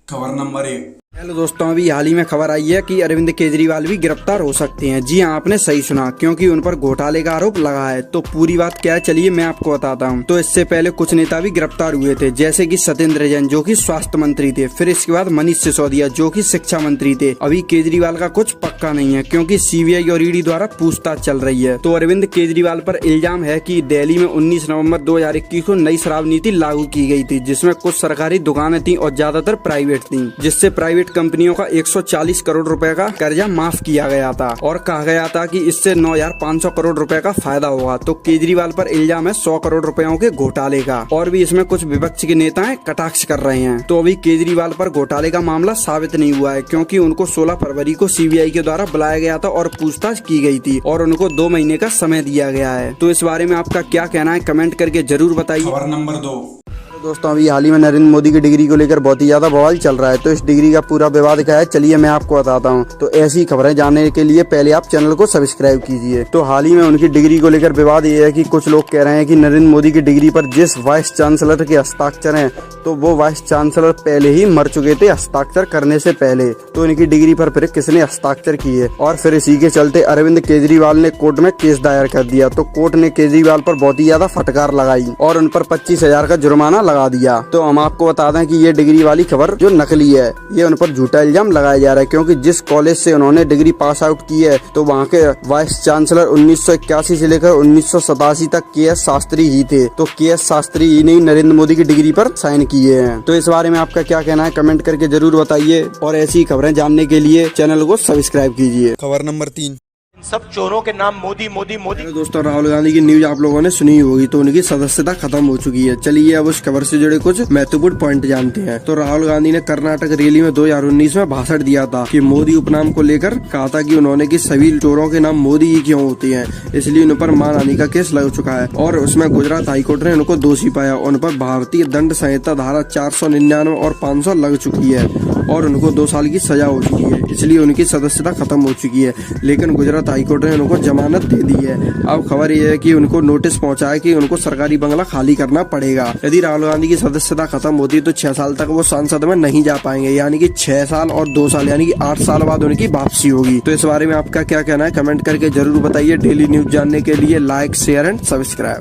खबर number 1। Hello दोस्तों, अभी हाल ही में खबर आई है कि अरविंद केजरीवाल भी गिरफ्तार हो सकते हैं। जी हाँ, आपने सही सुना, क्योंकि उन पर घोटाले का आरोप लगा है। तो पूरी बात क्या है, चलिए मैं आपको बताता हूँ। तो इससे पहले कुछ नेता भी गिरफ्तार हुए थे, जैसे कि सत्येंद्र जैन जो कि स्वास्थ्य मंत्री थे। फिर इसके बाद मनीष सिसोदिया जो कि शिक्षा मंत्री थे। अभी केजरीवाल का कुछ पक्का नहीं है, क्योंकि सीबीआई और ईडी द्वारा पूछताछ चल रही है। तो अरविंद केजरीवाल पर इल्जाम है कि दिल्ली में 19 नवंबर 2021 को नई शराब नीति लागू की गई थी, जिसमें कुछ सरकारी दुकानें थी और ज्यादातर प्राइवेट थी, जिससे प्राइवेट कंपनियों का 140 करोड़ रुपए का कर्जा माफ किया गया था और कहा गया था कि इससे 9,500 करोड़ रुपए का फायदा होगा। तो केजरीवाल पर इल्जाम है 100 करोड़ रुपयों के घोटाले का। और भी इसमें कुछ विपक्ष के नेता कटाक्ष कर रहे हैं। तो अभी केजरीवाल पर घोटाले का मामला साबित नहीं हुआ है, क्योंकि उनको 16 फरवरी को सीबीआई के द्वारा बुलाया गया था और पूछताछ की गई थी और उनको 2 महीने का समय दिया गया है। तो इस बारे में आपका क्या कहना है, कमेंट करके जरूर बताइए। खबर नंबर 2। दोस्तों, अभी हाल ही में नरेंद्र मोदी की डिग्री को लेकर बहुत ही ज्यादा बवाल चल रहा है। तो इस डिग्री का पूरा विवाद क्या है, चलिए मैं आपको बताता हूँ। तो ऐसी खबरें जानने के लिए पहले आप चैनल को सब्सक्राइब कीजिए। तो हाल ही में उनकी डिग्री को लेकर विवाद ये है कि कुछ लोग कह रहे हैं कि नरेंद्र मोदी की डिग्री पर जिस वाइस चांसलर के हस्ताक्षर हैं, तो वो वाइस चांसलर पहले ही मर चुके थे हस्ताक्षर करने से पहले। तो इनकी डिग्री पर फिर किसने हस्ताक्षर किए, और फिर इसी के चलते अरविंद केजरीवाल ने कोर्ट में केस दायर कर दिया। तो कोर्ट ने केजरीवाल पर बहुत ही ज्यादा फटकार लगाई और उन पर 25,000 का जुर्माना लगा दिया। तो हम आपको बता दें कि ये डिग्री वाली खबर जो नकली है, ये उन पर झूठा इल्जाम लगाया जा रहा है, क्योंकि जिस कॉलेज से उन्होंने डिग्री पास आउट की है, तो वहाँ के वाइस चांसलर 1981 से लेकर 1987 तक के.एस. शास्त्री ही थे। तो के.एस. शास्त्री ही ने नरेंद्र मोदी की डिग्री पर साइन किए हैं। तो इस बारे में आपका क्या कहना है, कमेंट करके जरूर बताइए। और ऐसी खबरें जानने के लिए चैनल को सब्सक्राइब कीजिए। खबर नंबर 3। सब चोरों के नाम मोदी मोदी मोदी। दोस्तों, राहुल गांधी की न्यूज आप लोगों ने सुनी होगी। तो उनकी सदस्यता खत्म हो चुकी है। चलिए अब उस खबर से जुड़े कुछ महत्वपूर्ण पॉइंट जानते हैं। तो राहुल गांधी ने कर्नाटक रैली में 2019 में भाषण दिया था कि मोदी उपनाम को लेकर कहा था कि उन्होंने कि सभी चोरों के नाम मोदी ही क्यों होते हैं, इसलिए उन पर मानहानि का केस लग चुका है। और उसमें गुजरात हाईकोर्ट ने उनको दोषी पाया। उन पर भारतीय दंड संहिता धारा 499 और 500 लग चुकी है और उनको 2 साल की सजा हो चुकी है, इसलिए उनकी सदस्यता खत्म हो चुकी है। लेकिन गुजरात हाईकोर्ट ने उनको जमानत दे दी है। अब खबर यह है कि उनको नोटिस पहुंचा है कि उनको सरकारी बंगला खाली करना पड़ेगा। यदि राहुल गांधी की सदस्यता खत्म होती तो 6 साल तक वो संसद में नहीं जा पाएंगे, यानी कि 6 साल और 2 साल यानी कि 8 साल बाद उनकी वापसी होगी। तो इस बारे में आपका क्या कहना है, कमेंट करके जरूर बताइए। डेली न्यूज जानने के लिए लाइक, शेयर एंड सब्सक्राइब।